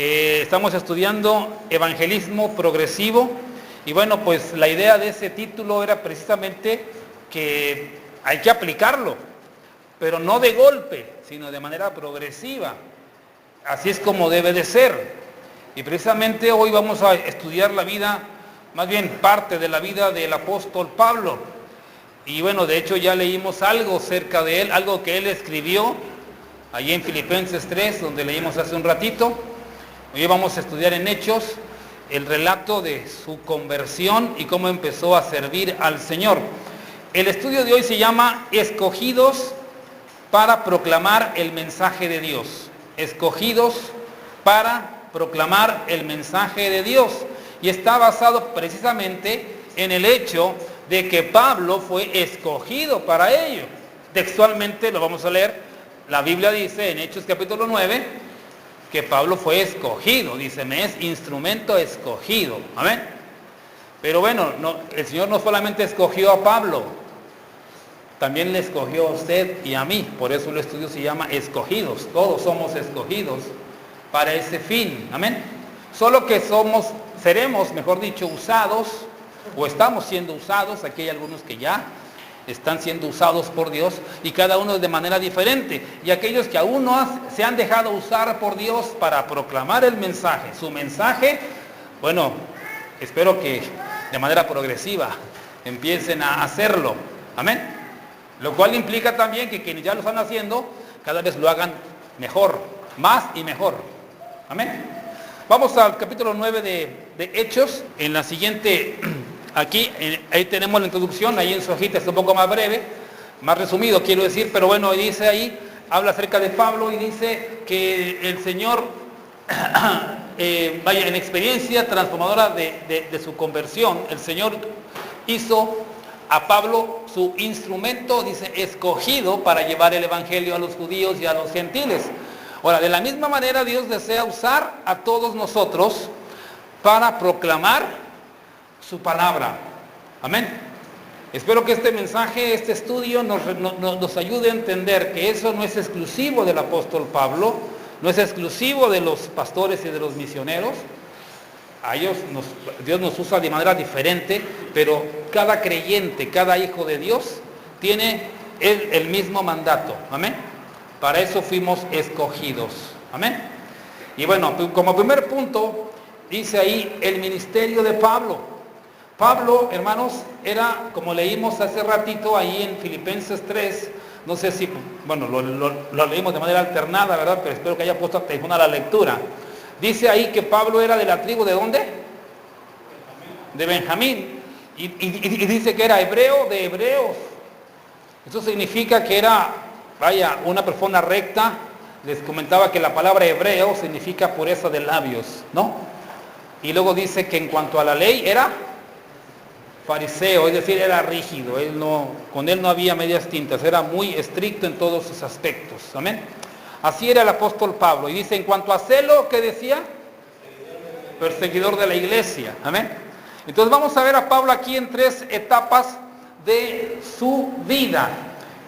Estamos estudiando evangelismo progresivo y bueno, pues la idea de ese título era precisamente que hay que aplicarlo, pero no de golpe, sino de manera progresiva. Así es como debe de ser. Y precisamente hoy vamos a estudiar la vida, más bien parte de la vida del apóstol Pablo. Y bueno, de hecho ya leímos algo cerca de él, algo que él escribió allí en Filipenses 3, donde leímos hace un ratito. Hoy vamos a estudiar en Hechos el relato de su conversión y cómo empezó a servir al Señor. El estudio de hoy se llama Escogidos para proclamar el mensaje de Dios. Escogidos para proclamar el mensaje de Dios. Y está basado precisamente en el hecho de que Pablo fue escogido para ello. Textualmente lo vamos a leer. La Biblia dice en Hechos capítulo 9 que Pablo fue escogido. Dice, me es instrumento escogido. Amén. Pero bueno, el Señor no solamente escogió a Pablo, también le escogió a usted y a mí. Por eso el estudio se llama Escogidos. Todos somos escogidos para ese fin. Amén. Solo que seremos, mejor dicho, usados, o estamos siendo usados. Aquí hay algunos que ya están siendo usados por Dios, y cada uno de manera diferente. Y aquellos que aún no se han dejado usar por Dios para proclamar el mensaje, su mensaje, bueno, espero que de manera progresiva empiecen a hacerlo. Amén. Lo cual implica también que quienes ya lo están haciendo, cada vez lo hagan mejor, más y mejor. Amén. Vamos al capítulo 9 de Hechos. En la siguiente, aquí, ahí tenemos la introducción, ahí en su hojita es un poco más breve, más resumido quiero decir, pero bueno, dice ahí, habla acerca de Pablo y dice que el Señor, vaya, en experiencia transformadora de su conversión, el Señor hizo a Pablo su instrumento, dice, escogido para llevar el evangelio a los judíos y a los gentiles. Ahora, de la misma manera Dios desea usar a todos nosotros para proclamar su palabra. Amén. Espero que este mensaje, este estudio nos ayude a entender que eso no es exclusivo del apóstol Pablo, no es exclusivo de los pastores y de los misioneros. A ellos Dios nos usa de manera diferente, pero cada creyente, cada hijo de Dios tiene el mismo mandato. Amén. Para eso fuimos escogidos. Amén. Y bueno, como primer punto, dice ahí el ministerio de Pablo. Pablo, hermanos, era, como leímos hace ratito ahí en Filipenses 3, no sé si, bueno, lo leímos de manera alternada, ¿verdad? Pero espero que haya puesto atención a la lectura. Dice ahí que Pablo era de la tribu ¿de dónde? De Benjamín. Y dice que era hebreo de hebreos. Eso significa que era, vaya, una persona recta. Les comentaba que la palabra hebreo significa pureza de labios, ¿no? Y luego dice que en cuanto a la ley era fariseo, es decir, era rígido. Con él no había medias tintas, era muy estricto en todos sus aspectos. Amén. Así era el apóstol Pablo. Y dice, en cuanto a celo, ¿qué decía? Perseguidor de la iglesia. Amén. Entonces vamos a ver a Pablo aquí en tres etapas de su vida.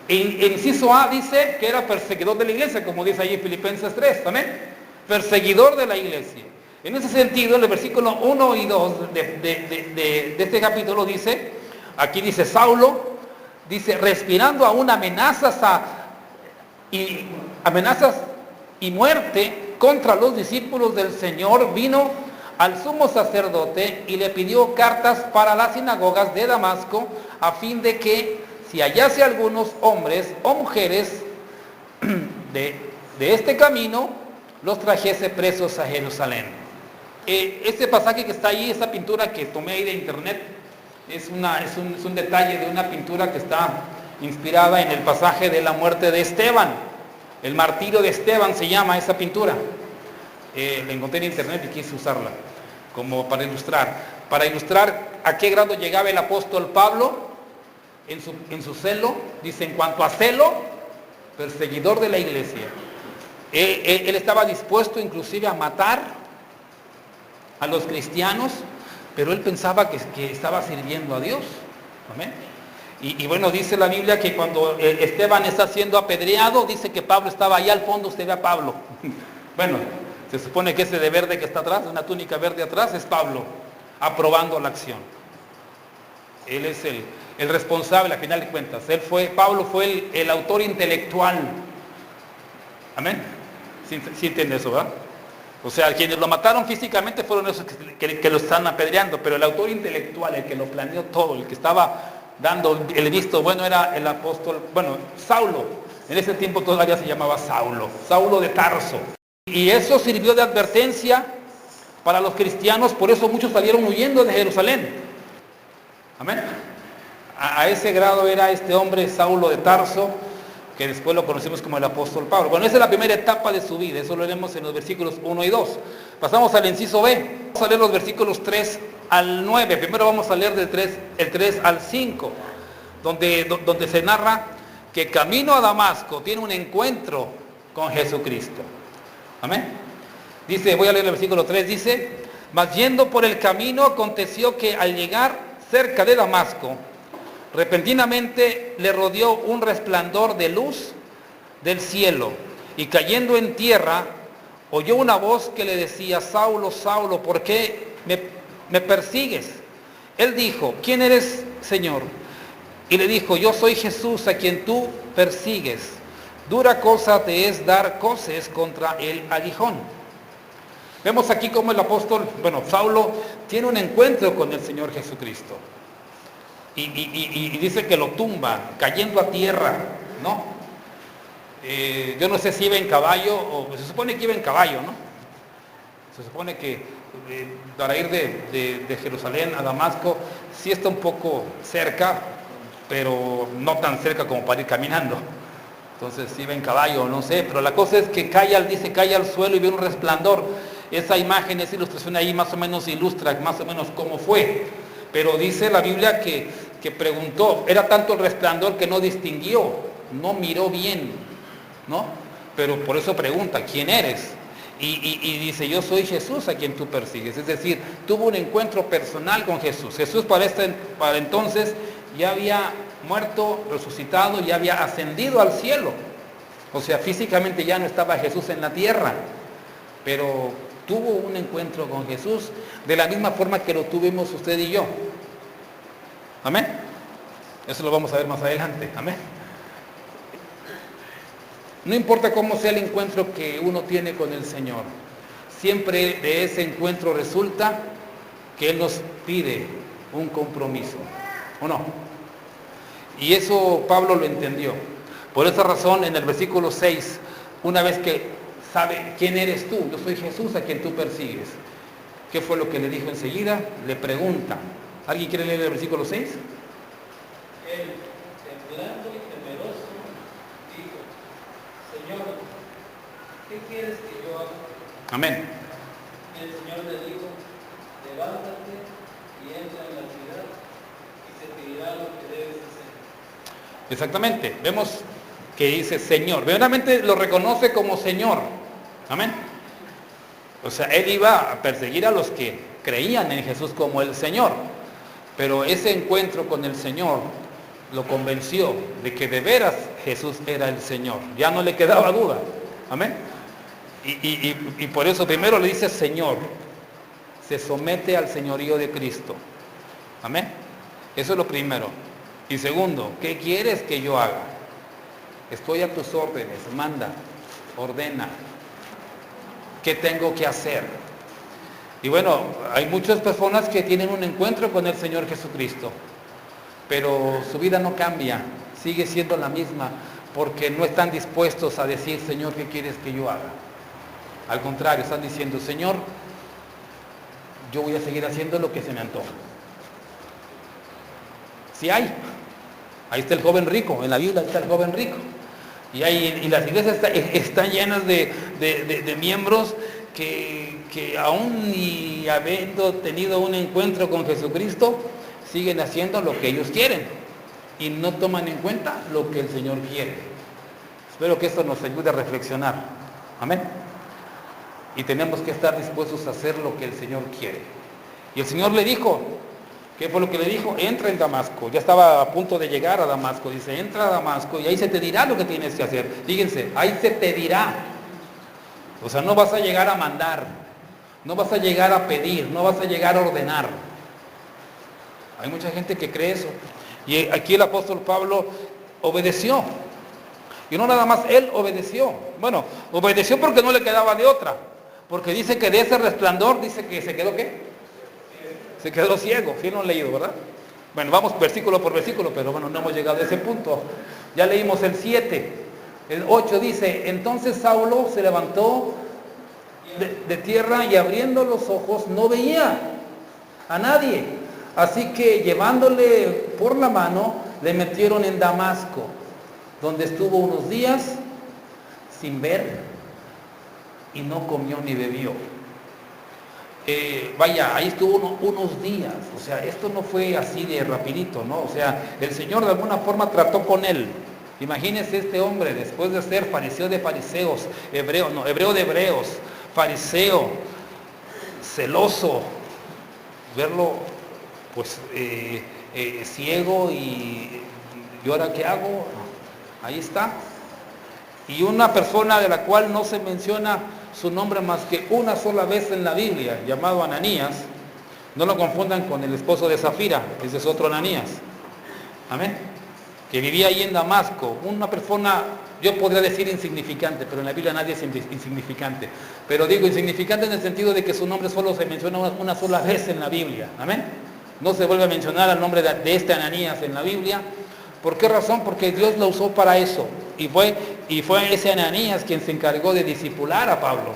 En inciso A dice que era perseguidor de la iglesia, como dice allí en Filipenses 3. Amén. Perseguidor de la iglesia. En ese sentido, en el versículo 1 y 2 de este capítulo dice, aquí dice Saulo, dice, respirando aún amenazas y muerte contra los discípulos del Señor, vino al sumo sacerdote y le pidió cartas para las sinagogas de Damasco, a fin de que si hallase algunos hombres o mujeres de este camino, los trajese presos a Jerusalén. Este pasaje que está ahí, esa pintura que tomé ahí de internet, es un detalle de una pintura que está inspirada en el pasaje de la muerte de Esteban. El martirio de Esteban se llama esa pintura. La encontré en internet y quise usarla como para ilustrar a qué grado llegaba el apóstol Pablo en su celo. Dice, en cuanto a celo, perseguidor de la iglesia. Él estaba dispuesto inclusive a matar a los cristianos, pero él pensaba que estaba sirviendo a Dios. Amén. Y bueno, dice la Biblia que cuando Esteban está siendo apedreado, dice que Pablo estaba ahí al fondo. Usted ve a Pablo. Bueno, Se supone que ese de verde que está atrás, una túnica verde atrás, es Pablo, aprobando la acción. Él es el responsable, al final de cuentas. Pablo fue el autor intelectual. Amén. ¿Sí entiende eso, verdad? O sea, quienes lo mataron físicamente fueron esos que lo están apedreando, pero el autor intelectual, el que lo planeó todo, el que estaba dando el visto bueno, era el apóstol, Saulo. En ese tiempo todavía se llamaba Saulo de Tarso. Y eso sirvió de advertencia para los cristianos, por eso muchos salieron huyendo de Jerusalén. Amén. A ese grado era este hombre Saulo de Tarso, que después lo conocimos como el apóstol Pablo. Bueno, esa es la primera etapa de su vida, eso lo leemos en los versículos 1 y 2. Pasamos al inciso B, vamos a leer los versículos 3 al 9. Primero vamos a leer el 3 al 5, donde se narra que camino a Damasco tiene un encuentro con Jesucristo. Amén. Dice, voy a leer el versículo 3, dice: mas yendo por el camino aconteció que al llegar cerca de Damasco, repentinamente le rodeó un resplandor de luz del cielo, y cayendo en tierra, oyó una voz que le decía: Saulo, Saulo, ¿por qué me persigues? Él dijo: ¿quién eres, Señor? Y le dijo: yo soy Jesús a quien tú persigues. Dura cosa te es dar coces contra el aguijón. Vemos aquí cómo el apóstol, Saulo, tiene un encuentro con el Señor Jesucristo. Y dice que lo tumba, cayendo a tierra, ¿no? Yo no sé si iba en caballo, o se supone que iba en caballo, ¿no? Se supone que para ir de Jerusalén a Damasco, sí está un poco cerca, pero no tan cerca como para ir caminando. Entonces si iba en caballo, no sé, pero la cosa es que cae al suelo y ve un resplandor. Esa imagen, esa ilustración ahí más o menos ilustra más o menos cómo fue. Pero dice la Biblia que preguntó, era tanto el resplandor que no distinguió, no miró bien, ¿no? Pero por eso pregunta: ¿quién eres? Y dice: yo soy Jesús a quien tú persigues. Es decir, tuvo un encuentro personal con Jesús. Jesús para entonces ya había muerto, resucitado, ya había ascendido al cielo. O sea, físicamente ya no estaba Jesús en la tierra, pero tuvo un encuentro con Jesús de la misma forma que lo tuvimos usted y yo. Amén. Eso lo vamos a ver más adelante. Amén. No importa cómo sea el encuentro que uno tiene con el Señor, siempre de ese encuentro resulta que Él nos pide un compromiso, ¿o no? Y eso Pablo lo entendió. Por esa razón, en el versículo 6, una vez que sabe quién eres tú, yo soy Jesús a quien tú persigues, ¿qué fue lo que le dijo enseguida? Le pregunta. ¿Alguien quiere leer el versículo 6? Él, temblando y temeroso, dijo: Señor, ¿qué quieres que yo haga? Amén. Y el Señor le dijo: levántate y entra en la ciudad, y se te dirá lo que debes hacer. Exactamente. Vemos que dice Señor. Verdaderamente lo reconoce como Señor. Amén. O sea, Él iba a perseguir a los que creían en Jesús como el Señor. Pero ese encuentro con el Señor lo convenció de que de veras Jesús era el Señor. Ya no le quedaba duda. Amén. Y por eso primero le dice Señor. Se somete al señorío de Cristo. Amén. Eso es lo primero. Y segundo, ¿qué quieres que yo haga? Estoy a tus órdenes. Manda, ordena. ¿Qué tengo que hacer? Y bueno, hay muchas personas que tienen un encuentro con el Señor Jesucristo, pero su vida no cambia, sigue siendo la misma, porque no están dispuestos a decir: Señor, ¿qué quieres que yo haga? Al contrario, están diciendo: Señor, yo voy a seguir haciendo lo que se me antoja. Sí hay. Ahí está el joven rico, en la Biblia está el joven rico. Y las iglesias están llenas de miembros que aún y habiendo tenido un encuentro con Jesucristo, siguen haciendo lo que ellos quieren y no toman en cuenta lo que el Señor quiere. Espero que esto nos ayude a reflexionar. Amén. Y tenemos que estar dispuestos a hacer lo que el Señor quiere. Y el Señor le dijo, ¿qué fue lo que le dijo? Entra en Damasco. Ya estaba a punto de llegar a Damasco. Dice: entra a Damasco y ahí se te dirá lo que tienes que hacer. Fíjense, ahí se te dirá. O sea, no vas a llegar a mandar, no vas a llegar a pedir, no vas a llegar a ordenar. Hay mucha gente que cree eso. Y aquí el apóstol Pablo obedeció. Y no nada más él obedeció. Bueno, obedeció porque no le quedaba de otra. Porque dice que de ese resplandor, dice que se quedó ¿qué? Se quedó ciego. Sí, no han leído, ¿verdad? Bueno, vamos versículo por versículo, pero bueno, no hemos llegado a ese punto. Ya leímos el 7. El 8 dice, entonces Saulo se levantó de tierra y abriendo los ojos no veía a nadie. Así que llevándole por la mano, le metieron en Damasco, donde estuvo unos días sin ver y no comió ni bebió. Vaya, ahí estuvo unos días. O sea, esto no fue así de rapidito, ¿no? O sea, el Señor de alguna forma trató con él. Imagínense este hombre, después de ser fariseo de fariseos, hebreo de hebreos, fariseo, celoso, verlo pues ciego y ahora ¿qué hago? Ahí está. Y una persona de la cual no se menciona su nombre más que una sola vez en la Biblia, llamado Ananías. No lo confundan con el esposo de Zafira, ese es otro Ananías. Amén. Que vivía ahí en Damasco, una persona, yo podría decir insignificante, pero en la Biblia nadie es insignificante. Pero digo insignificante en el sentido de que su nombre solo se menciona una sola vez en la Biblia. Amén. No se vuelve a mencionar el nombre de este Ananías en la Biblia. ¿Por qué razón? Porque Dios lo usó para eso. Y fue ese Ananías quien se encargó de discipular a Pablo.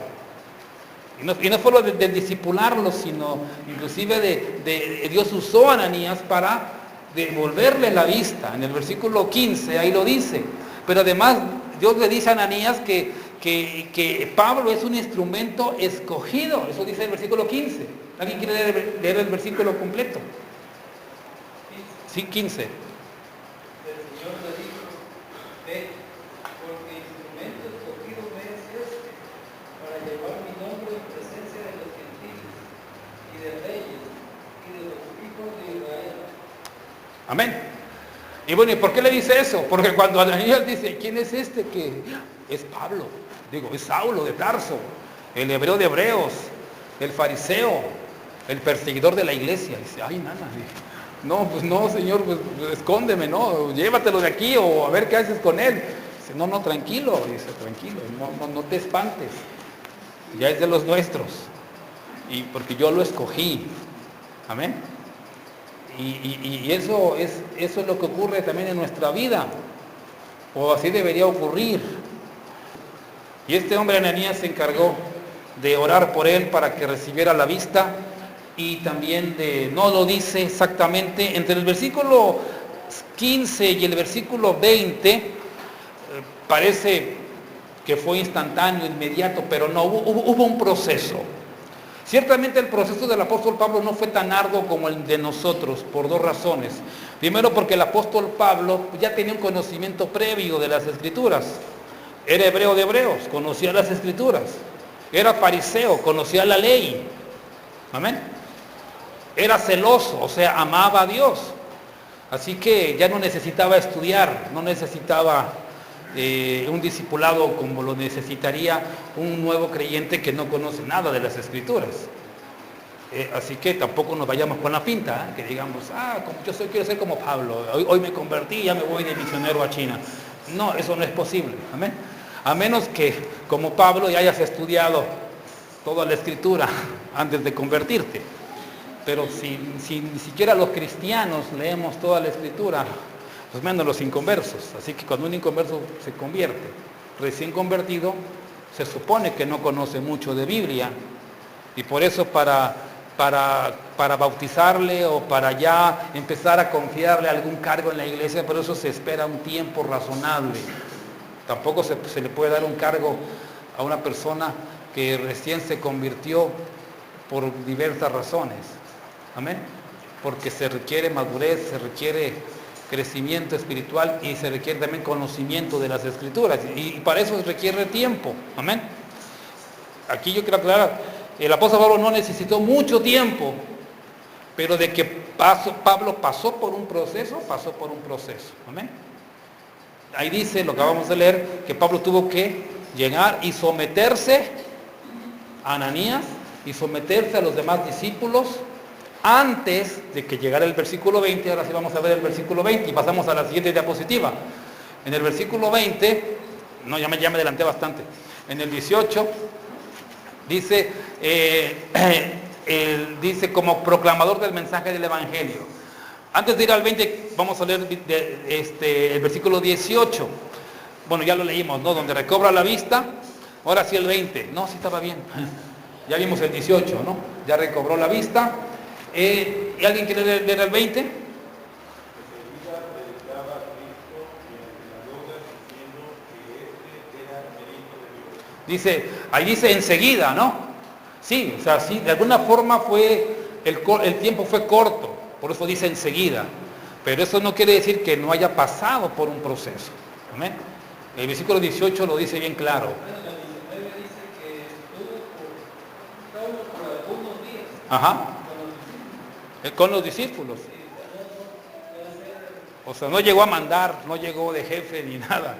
Y no solo de discipularlo, sino inclusive Dios usó a Ananías para devolverle la vista. En el versículo 15, ahí lo dice. Pero además Dios le dice a Ananías que Pablo es un instrumento escogido. Eso dice el versículo 15. ¿Alguien quiere leer el versículo completo? Sí, 15. El Señor le dijo, ve, porque instrumento escogido me es este, para llevar mi nombre en presencia de los gentiles, y de reyes, y de los hijos de Israel. Amén. Y bueno, ¿y por qué le dice eso? Porque cuando Ananías dice, ¿quién es este que es Pablo? Digo, es Saulo de Tarso, el hebreo de hebreos, el fariseo, el perseguidor de la iglesia. Dice, ay, nada. No, pues no, Señor, pues escóndeme, no, llévatelo de aquí o a ver qué haces con él. Dice, no, tranquilo, dice, tranquilo, no te espantes. Ya es de los nuestros. Y porque yo lo escogí. Amén. Y eso es lo que ocurre también en nuestra vida, o así debería ocurrir. Y este hombre Ananías se encargó de orar por él para que recibiera la vista, y también no lo dice exactamente, entre el versículo 15 y el versículo 20, parece que fue instantáneo, inmediato, pero no, hubo un proceso. Ciertamente el proceso del apóstol Pablo no fue tan arduo como el de nosotros, por dos razones. Primero, porque el apóstol Pablo ya tenía un conocimiento previo de las Escrituras. Era hebreo de hebreos, conocía las Escrituras. Era fariseo, conocía la ley. Amén. Era celoso, o sea, amaba a Dios. Así que ya no necesitaba estudiar, no necesitaba un discipulado como lo necesitaría un nuevo creyente que no conoce nada de las Escrituras. Así que tampoco nos vayamos con la pinta, que digamos, como quiero ser como Pablo, hoy me convertí, ya me voy de misionero a China. No, eso no es posible, amén. A menos que, como Pablo, ya hayas estudiado toda la Escritura antes de convertirte. Pero si ni siquiera los cristianos leemos toda la Escritura, pues menos los inconversos. Así que cuando un inconverso se convierte, recién convertido, se supone que no conoce mucho de Biblia, y por eso para bautizarle o para ya empezar a confiarle algún cargo en la iglesia, por eso se espera un tiempo razonable. Tampoco se le puede dar un cargo a una persona que recién se convirtió por diversas razones. Amén. Porque se requiere madurez, se requiere crecimiento espiritual y se requiere también conocimiento de las Escrituras, y para eso se requiere tiempo. Amén. Aquí yo quiero aclarar, el apóstol Pablo no necesitó mucho tiempo, pero de que Pablo pasó por un proceso. Amén. Ahí dice, lo que acabamos de leer, que Pablo tuvo que llegar y someterse a Ananías y someterse a los demás discípulos antes de que llegara el versículo 20. Ahora sí vamos a ver el versículo 20 y pasamos a la siguiente diapositiva. En el versículo 20, no, ya me adelanté bastante. En el 18 dice, dice como proclamador del mensaje del Evangelio. Antes de ir al 20, vamos a leer el versículo 18. Bueno, ya lo leímos, ¿no? Donde recobra la vista. Ahora sí el 20. No, sí estaba bien. Ya vimos el 18, ¿no? Ya recobró la vista. ¿Y alguien quiere leer el 20? Dice, ahí dice enseguida, ¿no? Sí, o sea, sí, de alguna forma el tiempo fue corto, por eso dice enseguida. Pero eso no quiere decir que no haya pasado por un proceso. ¿Amén? El versículo 18 lo dice bien claro. Ajá. Con los discípulos. O sea, no llegó a mandar, no llegó de jefe ni nada.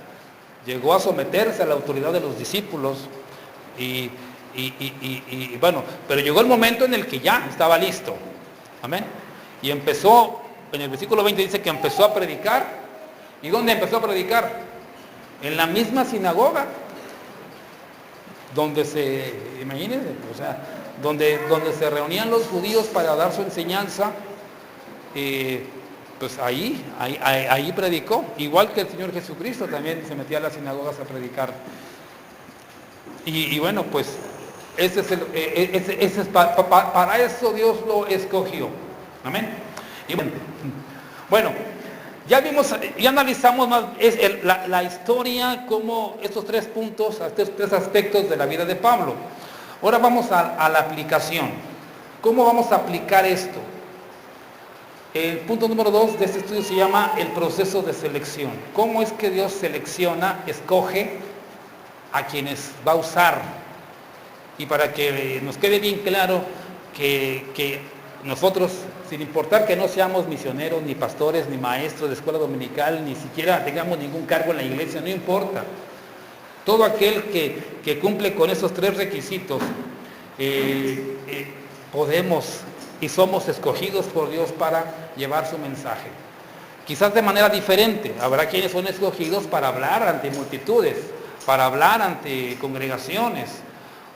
Llegó a someterse a la autoridad de los discípulos y bueno, pero llegó el momento en el que ya estaba listo. Amén. Y empezó, en el versículo 20 dice que empezó a predicar. ¿Y dónde empezó a predicar? En la misma sinagoga. Donde imagínense, o sea, donde se reunían los judíos para dar su enseñanza. Pues ahí predicó, igual que el Señor Jesucristo también se metía a las sinagogas a predicar. Y bueno, pues para eso Dios lo escogió. Amén. Y bueno, ya vimos, ya analizamos más la historia, como estos tres puntos, estos tres aspectos de la vida de Pablo. Ahora vamos a la aplicación. ¿Cómo vamos a aplicar esto? El punto número 2 de este estudio se llama el proceso de selección. ¿Cómo es que Dios selecciona, escoge a quienes va a usar? Y para que nos quede bien claro que nosotros, sin importar que no seamos misioneros, ni pastores, ni maestros de escuela dominical, ni siquiera tengamos ningún cargo en la iglesia, no importa. Todo aquel que cumple con esos tres requisitos, podemos y somos escogidos por Dios para llevar su mensaje. Quizás de manera diferente. Habrá quienes son escogidos para hablar ante multitudes, para hablar ante congregaciones,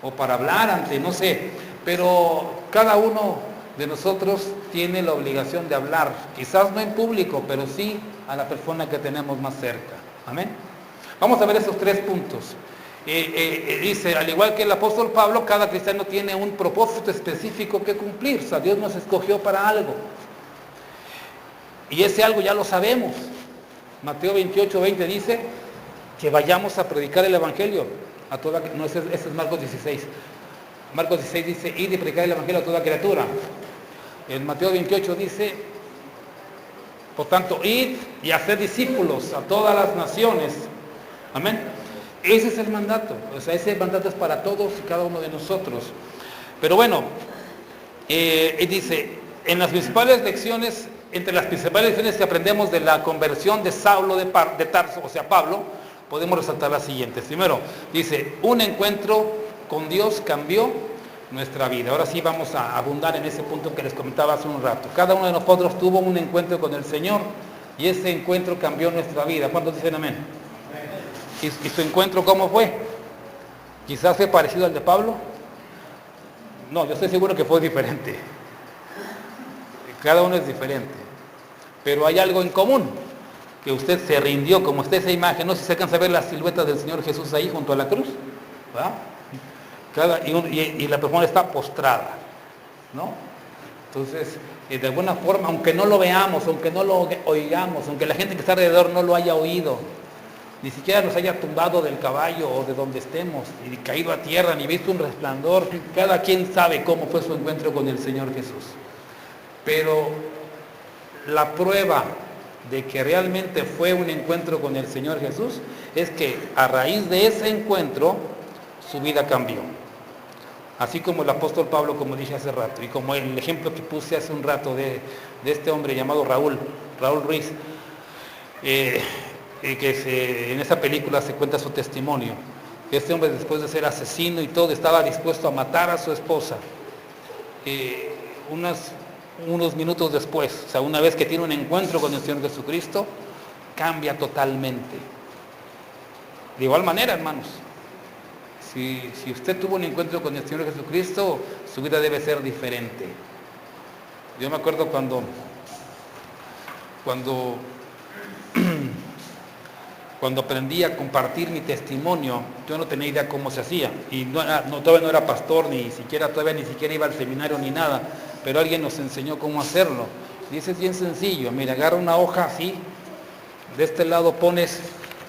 o para hablar ante, no sé, pero cada uno de nosotros tiene la obligación de hablar, quizás no en público, pero sí a la persona que tenemos más cerca. Amén. Vamos a ver esos tres puntos. Dice, al igual que el apóstol Pablo, cada cristiano tiene un propósito específico que cumplir. O sea, Dios nos escogió para algo. Y ese algo ya lo sabemos. Mateo 28:20 dice que vayamos a predicar el Evangelio a toda... No, ese es Marcos 16. Marcos 16 dice, id y predicar el Evangelio a toda criatura. En Mateo 28 dice, por tanto, id y hacer discípulos a todas las naciones. Amén. Ese es el mandato, o sea, ese mandato es para todos y cada uno de nosotros. Pero bueno, dice, en las principales lecciones, entre las principales lecciones que aprendemos de la conversión de Saulo de Tarso, o sea, Pablo, podemos resaltar las siguientes. Primero, dice, un encuentro con Dios cambió nuestra vida. Ahora sí vamos a abundar en ese punto que les comentaba hace un rato. Cada uno de nosotros tuvo un encuentro con el Señor y ese encuentro cambió nuestra vida. ¿Cuántos dicen amén? ¿Y su encuentro cómo fue? ¿Quizás fue parecido al de Pablo? No, yo estoy seguro que fue diferente. Cada uno es diferente. Pero hay algo en común, que usted se rindió, como está esa imagen, no sé si se alcanza a ver la silueta del Señor Jesús ahí junto a la cruz, ¿verdad? Y la persona está postrada, ¿no? Entonces, de alguna forma, aunque no lo veamos, aunque no lo oigamos, aunque la gente que está alrededor no lo haya oído, ni siquiera nos haya tumbado del caballo o de donde estemos, y caído a tierra, ni visto un resplandor, cada quien sabe cómo fue su encuentro con el Señor Jesús. Pero la prueba de que realmente fue un encuentro con el Señor Jesús es que a raíz de ese encuentro su vida cambió. Así como el apóstol Pablo, como dije hace rato, y como el ejemplo que puse hace un rato de este hombre llamado Raúl Ruiz, que en esa película se cuenta su testimonio. Este hombre, después de ser asesino y todo, estaba dispuesto a matar a su esposa. Unos minutos después, o sea, una vez que tiene un encuentro con el Señor Jesucristo, cambia totalmente. De igual manera, hermanos, si usted tuvo un encuentro con el Señor Jesucristo, su vida debe ser diferente. Yo me acuerdo cuando aprendí a compartir mi testimonio, yo no tenía idea cómo se hacía, y todavía no era pastor, ni siquiera iba al seminario ni nada, pero alguien nos enseñó cómo hacerlo. Y eso es bien sencillo. Mira, agarra una hoja así, de este lado pones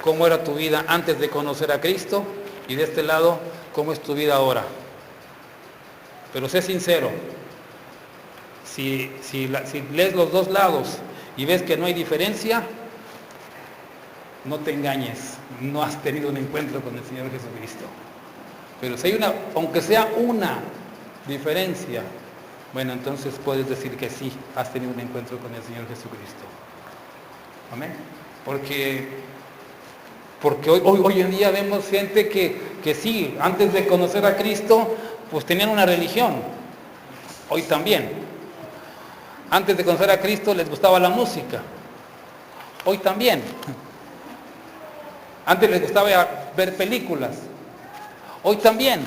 cómo era tu vida antes de conocer a Cristo, y de este lado cómo es tu vida ahora. Pero sé sincero, si lees los dos lados y ves que no hay diferencia, no te engañes, no has tenido un encuentro con el Señor Jesucristo. Pero si hay aunque sea una diferencia, bueno, entonces puedes decir que sí, has tenido un encuentro con el Señor Jesucristo. Amén. Porque hoy en día vemos gente que sí, antes de conocer a Cristo, pues tenían una religión. Hoy también. Antes de conocer a Cristo les gustaba la música. Hoy también. Antes les gustaba ver películas. Hoy también.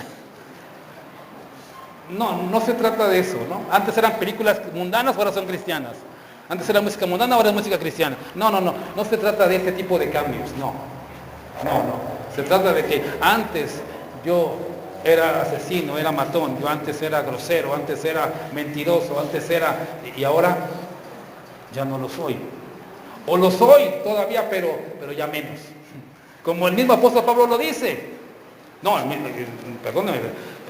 No se trata de eso, ¿no? Antes eran películas mundanas, ahora son cristianas. Antes era música mundana, ahora es música cristiana. No se trata de ese tipo de cambios, no. Se trata de que antes yo era asesino, era matón, yo antes era grosero, antes era mentiroso, y ahora ya no lo soy. O lo soy todavía, pero ya menos. Como el mismo apóstol Pablo lo dice. No, perdóname,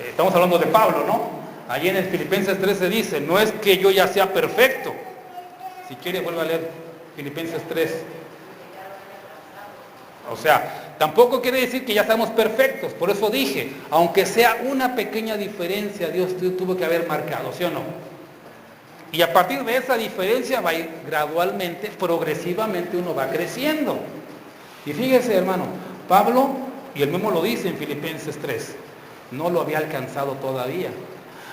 estamos hablando de Pablo, ¿no? Allí en el Filipenses 13 dice, no es que yo ya sea perfecto. Si quiere, vuelva a leer Filipenses 3. O sea, tampoco quiere decir que ya estamos perfectos. Por eso dije, aunque sea una pequeña diferencia, Dios tuvo que haber marcado, ¿sí o no? Y a partir de esa diferencia va a ir gradualmente, progresivamente uno va creciendo. Y fíjese, hermano, Pablo, y él mismo lo dice en Filipenses 3, no lo había alcanzado todavía.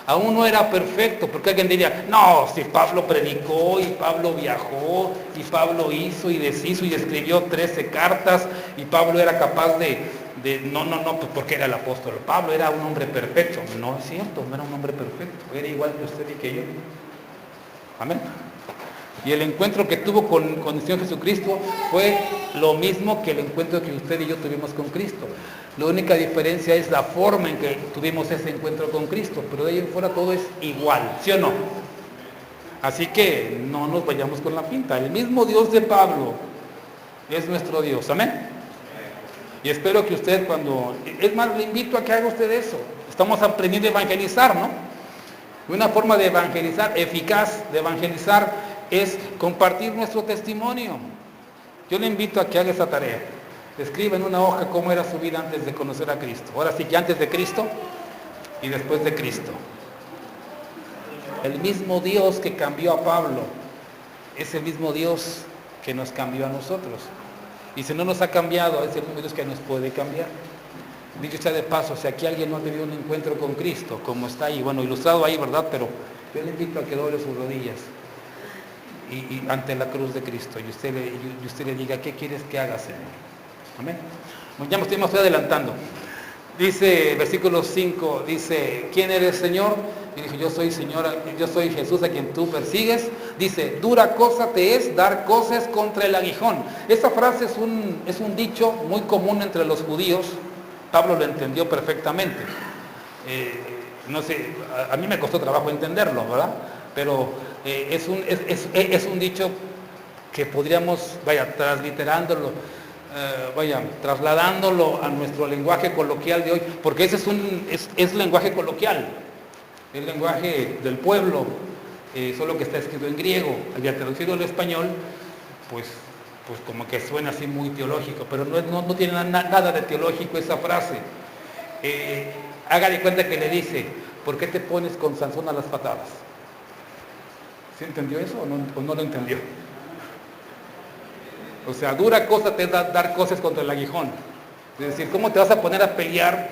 Aún no era perfecto, porque alguien diría, no, si Pablo predicó, y Pablo viajó, y Pablo hizo y deshizo, y escribió 13 cartas, y Pablo era capaz no, pues porque era el apóstol. Pablo era un hombre perfecto. No es cierto, no era un hombre perfecto, era igual que usted y que yo. Amén. Y el encuentro que tuvo con el Señor Jesucristo fue lo mismo que el encuentro que usted y yo tuvimos con Cristo. La única diferencia es la forma en que tuvimos ese encuentro con Cristo, pero de ahí en fuera todo es igual, ¿sí o no? Así que no nos vayamos con la pinta. El mismo Dios de Pablo es nuestro Dios, amén. Y espero que usted es más, le invito a que haga usted eso. Estamos aprendiendo a evangelizar, ¿no? Una forma de evangelizar, eficaz de evangelizar, es compartir nuestro testimonio. Yo le invito a que haga esa tarea. Escriba en una hoja cómo era su vida antes de conocer a Cristo. Ahora sí que antes de Cristo y después de Cristo. El mismo Dios que cambió a Pablo es el mismo Dios que nos cambió a nosotros. Y si no nos ha cambiado, es el mismo Dios que nos puede cambiar. Dicho sea de paso, si aquí alguien no ha tenido un encuentro con Cristo, como está ahí, bueno, ilustrado ahí, ¿verdad? Pero yo le invito a que doble sus rodillas y ante la cruz de Cristo y usted le diga, ¿qué quieres que haga, Señor? Amén. Ya me estoy adelantando. Dice, versículo 5, dice, ¿quién eres, Señor? Y dijo, yo soy Jesús a quien tú persigues. Dice, dura cosa te es dar coces contra el aguijón. Esta frase es un dicho muy común entre los judíos. Pablo lo entendió perfectamente. No sé, a mí me costó trabajo entenderlo, ¿verdad? Pero es un dicho que podríamos, transliterándolo, trasladándolo a nuestro lenguaje coloquial de hoy, porque ese es lenguaje coloquial, el lenguaje del pueblo, solo que está escrito en griego. Al traducido al español, pues como que suena así muy teológico, pero no tiene nada de teológico esa frase. Haga de cuenta que le dice, ¿por qué te pones con Sansón a las patadas? ¿Sí entendió eso o no lo entendió? O sea, dura cosa te es dar cosas contra el aguijón. Es decir, ¿cómo te vas a poner a pelear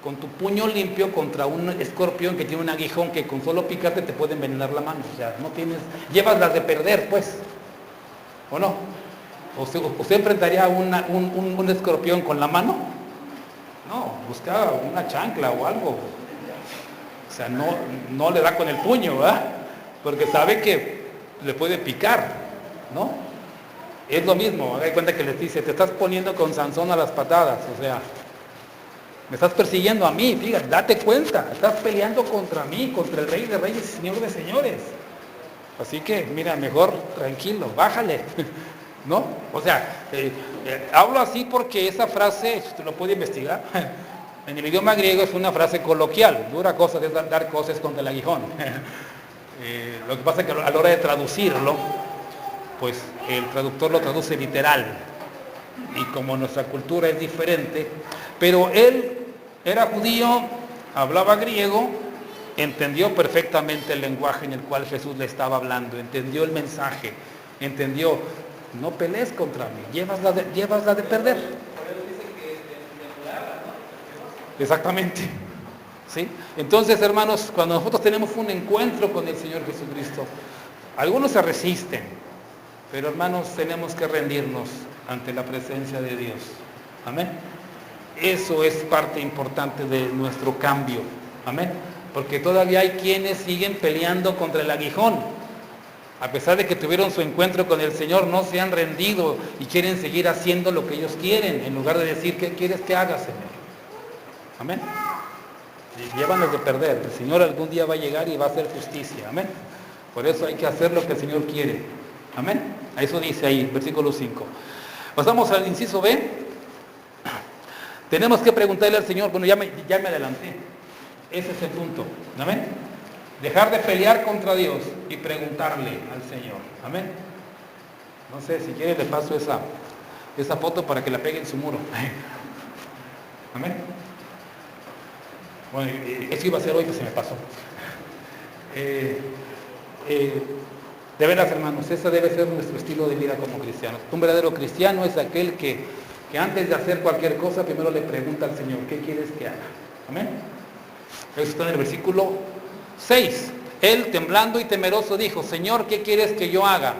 con tu puño limpio contra un escorpión que tiene un aguijón que con solo picarte te puede envenenar la mano? O sea, no tienes, llevas las de perder, pues, ¿o no? ¿Usted enfrentaría a un escorpión con la mano? No, busca una chancla o algo. O sea, no le da con el puño, ¿verdad? Porque sabe que le puede picar, ¿no? Es lo mismo, haga de cuenta que les dice, te estás poniendo con Sansón a las patadas, o sea, me estás persiguiendo a mí, fíjate, date cuenta, estás peleando contra mí, contra el Rey de Reyes y Señor de Señores. Así que, mira, mejor tranquilo, bájale, ¿no? O sea, hablo así porque esa frase, usted lo puede investigar, en el idioma griego es una frase coloquial, dura cosa de dar cosas contra el aguijón. Lo que pasa es que a la hora de traducirlo, pues el traductor lo traduce literal, y como nuestra cultura es diferente, pero él era judío, hablaba griego, entendió perfectamente el lenguaje en el cual Jesús le estaba hablando, entendió el mensaje, entendió, no pelees contra mí, llevas la de perder. Exactamente. ¿Sí? Entonces, hermanos, cuando nosotros tenemos un encuentro con el Señor Jesucristo, algunos se resisten, pero hermanos, tenemos que rendirnos ante la presencia de Dios. Amén. Eso es parte importante de nuestro cambio. Amén. Porque todavía hay quienes siguen peleando contra el aguijón. A pesar de que tuvieron su encuentro con el Señor, no se han rendido y quieren seguir haciendo lo que ellos quieren, en lugar de decir, ¿qué quieres que haga, Señor? Amén. Y llévanos de perder. El Señor algún día va a llegar y va a hacer justicia. Amén. Por eso hay que hacer lo que el Señor quiere. Amén. Eso dice ahí, versículo 5. Pasamos al inciso B. Tenemos que preguntarle al Señor, bueno, ya me adelanté. Ese es el punto. Amén. Dejar de pelear contra Dios y preguntarle al Señor. Amén. No sé, si quiere le paso esa foto para que la pegue en su muro. Amén. Bueno, eso iba a ser hoy, pues se me pasó. De veras, hermanos, ese debe ser nuestro estilo de vida como cristianos. Un verdadero cristiano es aquel que antes de hacer cualquier cosa, primero le pregunta al Señor, ¿qué quieres que haga? Amén. Eso está en el versículo 6. Él, temblando y temeroso, dijo, Señor, ¿qué quieres que yo haga?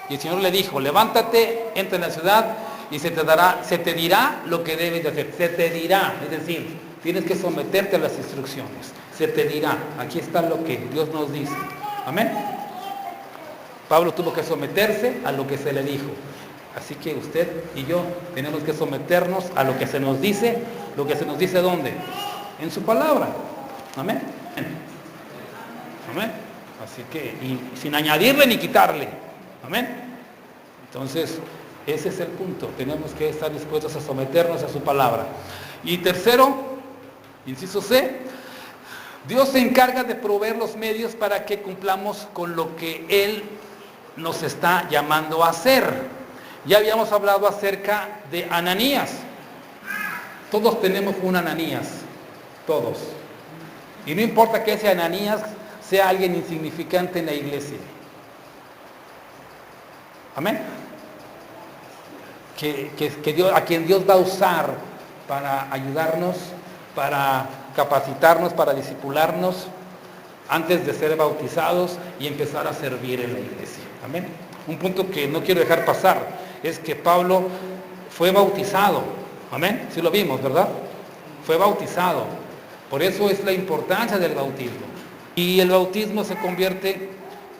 Y el Señor le dijo, levántate, entra en la ciudad y se te dirá lo que debes de hacer. Se te dirá, es decir, tienes que someterte a las instrucciones. Se te dirá. Aquí está lo que Dios nos dice. Amén. Pablo tuvo que someterse a lo que se le dijo. Así que usted y yo tenemos que someternos a lo que se nos dice. ¿Lo que se nos dice dónde? En su palabra. Amén. Amén. Así que, y sin añadirle ni quitarle. Amén. Entonces, ese es el punto. Tenemos que estar dispuestos a someternos a su palabra. Y tercero, inciso C, Dios se encarga de proveer los medios para que cumplamos con lo que Él nos está llamando a hacer. Ya habíamos hablado acerca de Ananías. Todos tenemos un Ananías, todos. Y no importa que ese Ananías sea alguien insignificante en la iglesia. Amén. Que Dios, a quien Dios va a usar para ayudarnos, para capacitarnos, para discipularnos, antes de ser bautizados y empezar a servir en la iglesia. Amén. Un punto que no quiero dejar pasar es que Pablo fue bautizado. Amén. Sí lo vimos, ¿verdad? Fue bautizado. Por eso es la importancia del bautismo. Y el bautismo se convierte,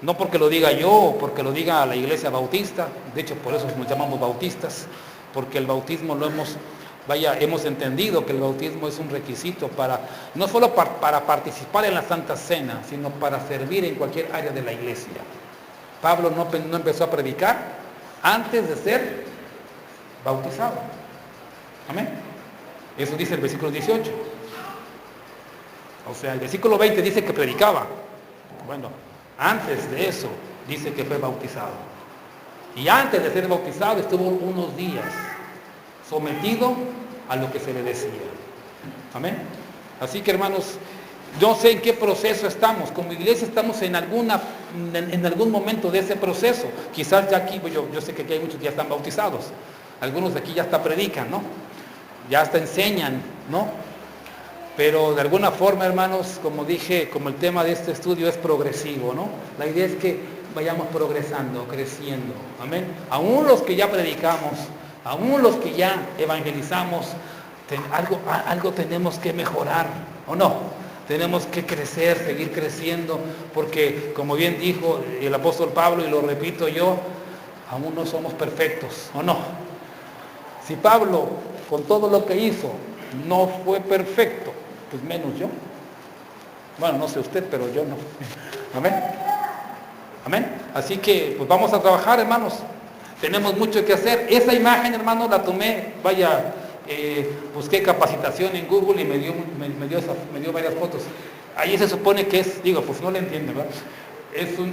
no porque lo diga yo o porque lo diga la iglesia bautista, de hecho por eso nos llamamos bautistas, porque el bautismo hemos entendido que el bautismo es un requisito no solo para participar en la Santa Cena, sino para servir en cualquier área de la iglesia. Pablo no empezó a predicar antes de ser bautizado. Amén. Eso dice el versículo 18. O sea, el versículo 20 dice que predicaba. Bueno, antes de eso dice que fue bautizado. Y antes de ser bautizado estuvo unos días sometido a lo que se le decía. Amén. Así que, hermanos, no sé en qué proceso estamos. Como iglesia estamos en algún momento de ese proceso. Quizás ya aquí, yo sé que aquí hay muchos que ya están bautizados. Algunos de aquí ya hasta predican, ¿no? ya hasta enseñan, ¿no? Pero de alguna forma, hermanos, como dije, como el tema de este estudio es progresivo, ¿no? La idea es que vayamos progresando, creciendo, amén. Aún los que ya predicamos, aún los que ya evangelizamos, algo tenemos que mejorar, ¿o no? Tenemos que crecer, seguir creciendo, porque como bien dijo el apóstol Pablo, y lo repito yo, aún no somos perfectos, ¿o no? Si Pablo, con todo lo que hizo, no fue perfecto, pues menos yo. Bueno, no sé usted, pero yo no. Amén. Amén. Así que pues vamos a trabajar, hermanos. Tenemos mucho que hacer. Esa imagen, hermanos, la tomé, busqué capacitación en Google y me dio varias fotos. Ahí se supone que es, pues no le entiendo, ¿verdad?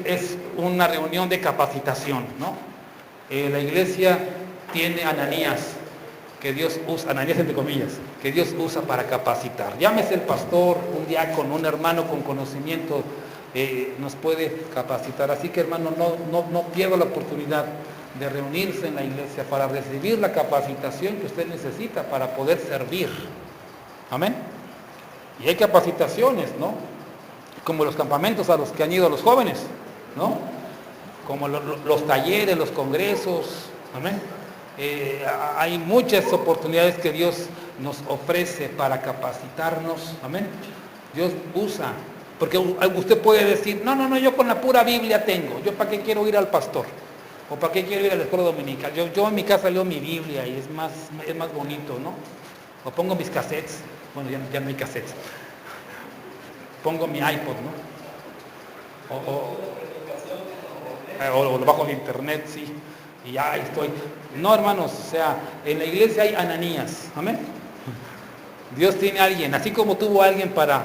Es una reunión de capacitación, ¿no? La iglesia tiene Ananías, que Dios usa, Ananías entre comillas, que Dios usa para capacitar. Llámese el pastor, un diácono, un hermano con conocimiento, nos puede capacitar. Así que, hermano, no pierda la oportunidad de reunirse en la iglesia para recibir la capacitación que usted necesita para poder servir. Amén. Y hay capacitaciones, ¿no? Como los campamentos a los que han ido los jóvenes, ¿no? Como los talleres, los congresos. Amén. Hay muchas oportunidades que Dios nos ofrece para capacitarnos. Amén. Dios usa, porque usted puede decir, no, yo con la pura Biblia tengo, yo para qué quiero ir al pastor, o para qué quiero ir a la escuela dominical, yo en mi casa leo mi Biblia y es más bonito, ¿no? O pongo mis cassettes, bueno, ya no hay cassettes, pongo mi iPod, ¿no? O lo bajo de internet, sí, y ya estoy. No, hermanos, o sea, en la iglesia hay Ananías, amén. Dios tiene a alguien, así como tuvo a alguien para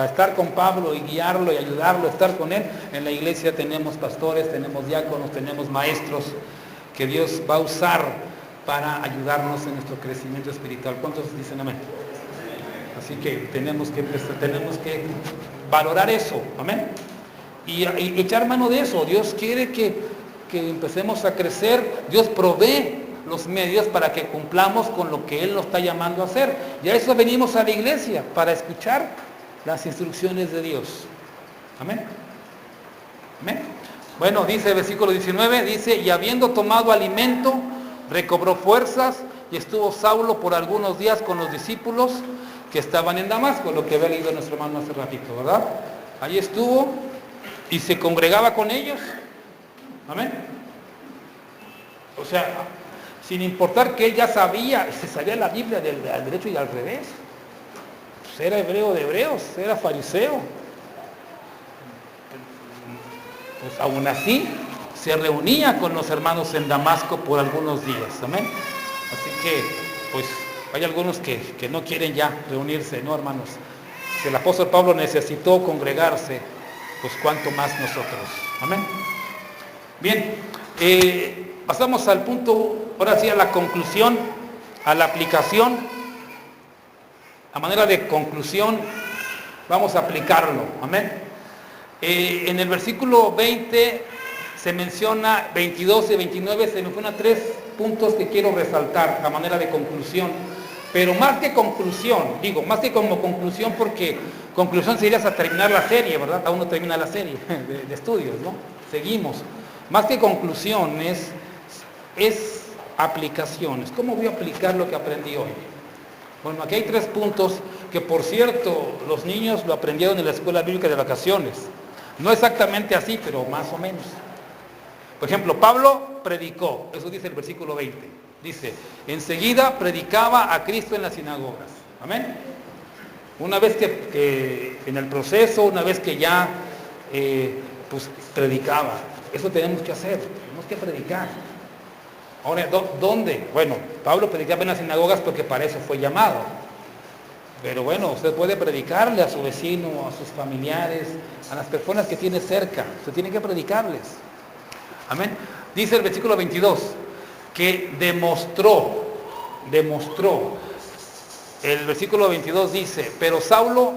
estar con Pablo y guiarlo y ayudarlo a estar con él. En la iglesia tenemos pastores, tenemos diáconos, tenemos maestros que Dios va a usar para ayudarnos en nuestro crecimiento espiritual. ¿Cuántos dicen amén? Así que tenemos que valorar eso, amén. Y echar mano de eso. Dios quiere que empecemos a crecer. Dios provee los medios para que cumplamos con lo que Él nos está llamando a hacer. Y a eso venimos a la iglesia, para escuchar las instrucciones de Dios. Amén. Amén. Bueno, dice el versículo 19, dice, y habiendo tomado alimento, recobró fuerzas, y estuvo Saulo por algunos días con los discípulos que estaban en Damasco, lo que había leído nuestro hermano hace ratito, ¿verdad? Ahí estuvo y se congregaba con ellos. Amén. O sea, sin importar que él ya se sabía la Biblia al derecho y al revés. Pues era hebreo de hebreos, era fariseo. Pues aún así se reunía con los hermanos en Damasco por algunos días. Amén. Así que, pues, hay algunos que no quieren ya reunirse, ¿no, hermanos? Si el apóstol Pablo necesitó congregarse, pues cuánto más nosotros. Amén. Bien, pasamos al punto, ahora sí, a la conclusión, a la aplicación. A manera de conclusión, vamos a aplicarlo. Amén. En el versículo 20 se menciona, 22 y 29 se menciona 3 puntos que quiero resaltar a manera de conclusión. Pero más que conclusión, más que como conclusión, porque conclusión sería hasta terminar la serie, ¿verdad? Aún no termina la serie de estudios, ¿no? Seguimos. Más que conclusión es aplicaciones. ¿Cómo voy a aplicar lo que aprendí hoy? Bueno, aquí hay 3 puntos que, por cierto, los niños lo aprendieron en la escuela bíblica de vacaciones. No exactamente así, pero más o menos. Por ejemplo, Pablo predicó, eso dice el versículo 20. Dice, enseguida predicaba a Cristo en las sinagogas. Amén. Una vez que en el proceso, una vez que ya pues predicaba. Eso tenemos que hacer, tenemos que predicar. Ahora, ¿dónde? Bueno, Pablo predicaba en las sinagogas porque para eso fue llamado. Pero bueno, usted puede predicarle a su vecino, a sus familiares, a las personas que tiene cerca. Usted tiene que predicarles. Amén. Dice el versículo 22, que demostró. El versículo 22 dice, pero Saulo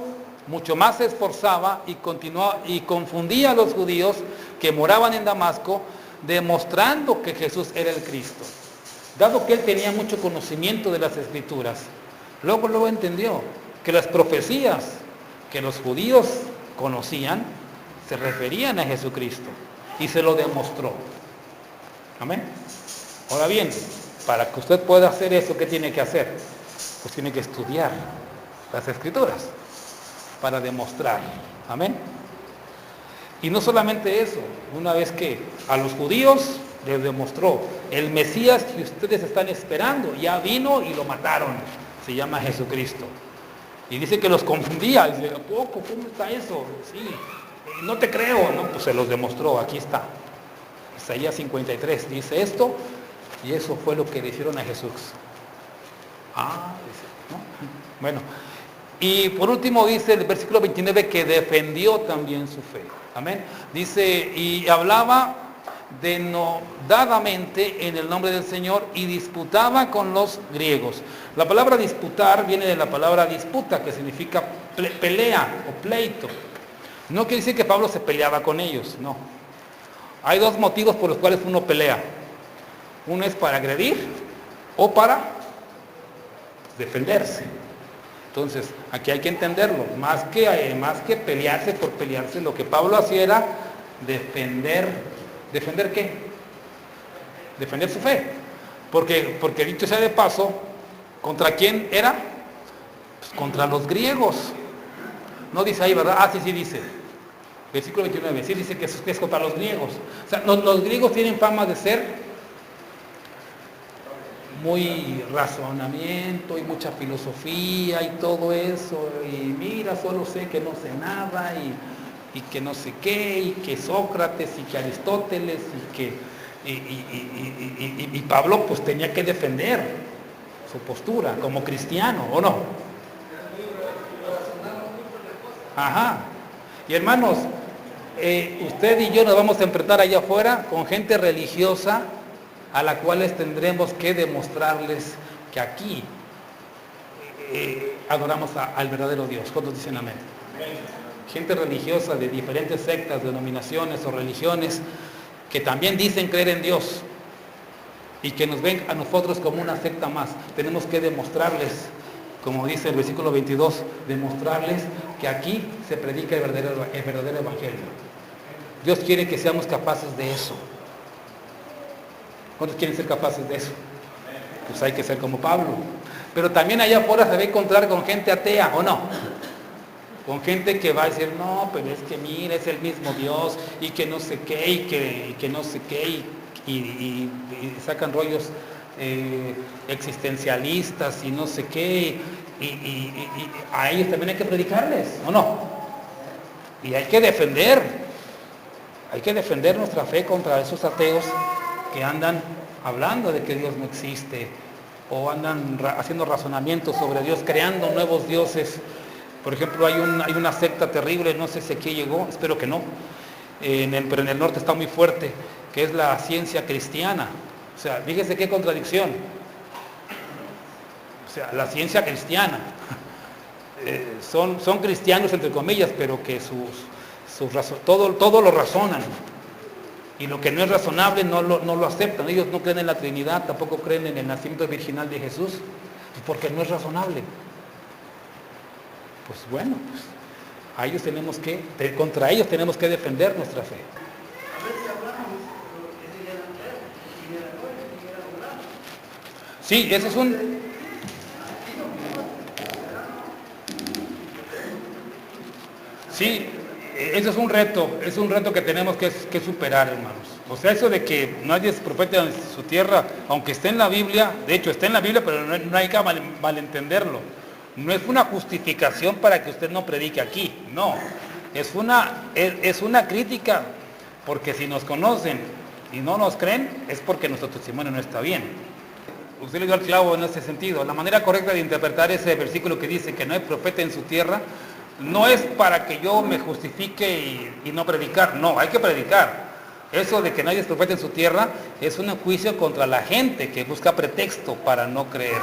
mucho más se esforzaba y confundía a los judíos que moraban en Damasco, demostrando que Jesús era el Cristo. Dado que él tenía mucho conocimiento de las Escrituras, luego entendió que las profecías que los judíos conocían se referían a Jesucristo y se lo demostró. Amén. Ahora bien, para que usted pueda hacer eso, ¿qué tiene que hacer? Pues tiene que estudiar las Escrituras para demostrar. Amén. Y no solamente eso, una vez que a los judíos les demostró, el Mesías que ustedes están esperando ya vino y lo mataron, se llama Jesucristo. Y dice que los confundía, dice, ¿a poco? ¿Cómo está eso? Sí, no te creo, no, pues se los demostró, aquí está. Isaías 53 dice esto, y eso fue lo que le hicieron a Jesús. Dice, ¿no? Bueno, y por último dice el versículo 29 que defendió también su fe. Amén. Dice, y hablaba denodadamente en el nombre del Señor y disputaba con los griegos. La palabra disputar viene de la palabra disputa, que significa pelea o pleito. No quiere decir que Pablo se peleaba con ellos, no. Hay dos motivos por los cuales uno pelea. Uno es para agredir o para defenderse. Entonces, aquí hay que entenderlo. Más que pelearse por pelearse, lo que Pablo hacía era defender. ¿Defender qué? Defender su fe. Porque dicho sea de paso, ¿contra quién era? Pues contra los griegos. No dice ahí, ¿verdad? Sí dice. Versículo 29, sí dice que es contra los griegos. O sea, los griegos tienen fama de ser muy razonamiento y mucha filosofía y todo eso. Y mira, solo sé que no sé nada y que no sé qué, y que Sócrates y que Aristóteles y Pablo pues tenía que defender su postura como cristiano, ¿o no? Ajá. Y hermanos, usted y yo nos vamos a enfrentar allá afuera con gente religiosa a la cual tendremos que demostrarles que aquí adoramos al verdadero Dios. ¿Cuántos dicen amén? Gente religiosa de diferentes sectas, denominaciones o religiones que también dicen creer en Dios y que nos ven a nosotros como una secta más. Tenemos que demostrarles, como dice el versículo 22, demostrarles que aquí se predica el verdadero evangelio. Dios quiere que seamos capaces de eso. ¿Cuántos quieren ser capaces de eso? Pues hay que ser como Pablo. Pero también allá afuera se va a encontrar con gente atea, ¿o no? Con gente que va a decir, no, pero es que mira, es el mismo Dios, y que no sé qué, y que no sé qué, y sacan rollos existencialistas y no sé qué, y a ellos también hay que predicarles, ¿o no? Y hay que defender nuestra fe contra esos ateos que andan hablando de que Dios no existe, o andan haciendo razonamientos sobre Dios, creando nuevos dioses. Por ejemplo, hay una secta terrible, no sé si aquí llegó, espero que no, pero en el norte está muy fuerte, que es la ciencia cristiana. O sea, fíjese qué contradicción. O sea, la ciencia cristiana. Son cristianos entre comillas, pero que todo lo razonan. Y lo que no es razonable no lo aceptan. Ellos no creen en la Trinidad, tampoco creen en el nacimiento virginal de Jesús, porque no es razonable. Pues bueno, contra ellos tenemos que defender nuestra fe. Sí, ese es un... Sí, eso es un reto que tenemos que superar, hermanos. O sea, eso de que nadie es profeta en su tierra, aunque esté en la Biblia, de hecho está en la Biblia, pero no hay que malentenderlo. No es una justificación para que usted no predique aquí, no. Es una crítica, porque si nos conocen y no nos creen, es porque nuestro testimonio no está bien. Usted le dio al clavo en ese sentido. La manera correcta de interpretar ese versículo que dice que no hay profeta en su tierra, no es para que yo me justifique y no predicar, no, hay que predicar. Eso de que nadie es profeta en su tierra es un juicio contra la gente que busca pretexto para no creer.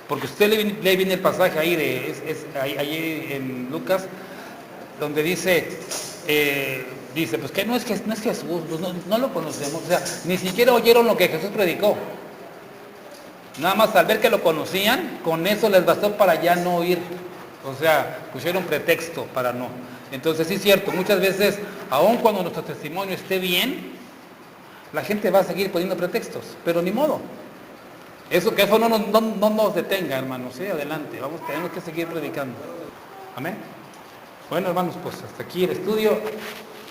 Porque usted lee bien el pasaje ahí en Lucas, donde dice, pues que no es Jesús, pues no lo conocemos, o sea, ni siquiera oyeron lo que Jesús predicó. Nada más al ver que lo conocían, con eso les bastó para ya no ir. O sea, pusieron pretexto para no. Entonces sí es cierto, muchas veces, aun cuando nuestro testimonio esté bien, la gente va a seguir poniendo pretextos, pero ni modo. Que eso no nos detenga, hermanos, adelante, tenemos que seguir predicando. Amén. Bueno, hermanos, pues hasta aquí el estudio.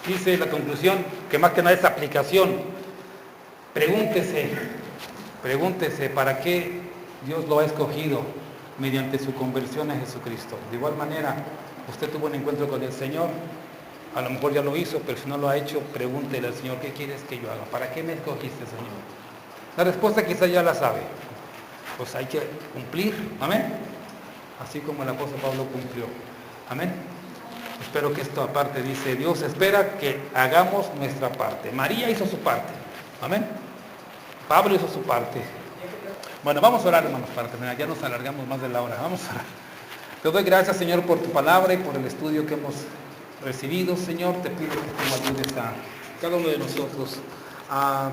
Dice la conclusión, que más que nada es aplicación. Pregúntese para qué Dios lo ha escogido mediante su conversión a Jesucristo. De igual manera, usted tuvo un encuentro con el Señor, a lo mejor ya lo hizo, pero si no lo ha hecho, pregúntele al Señor, ¿qué quieres que yo haga? ¿Para qué me escogiste, Señor? La respuesta quizá ya la sabe. Pues hay que cumplir, amén. Así como el apóstol Pablo cumplió. Amén. Espero que esto aparte dice, Dios espera que hagamos nuestra parte. María hizo su parte. Amén. Pablo hizo su parte. Bueno, vamos a orar, hermanos, para terminar. Ya nos alargamos más de la hora. Vamos a orar. Te doy gracias, Señor, por tu palabra y por el estudio que hemos recibido. Señor, te pido que tú ayudes a cada uno de nosotros a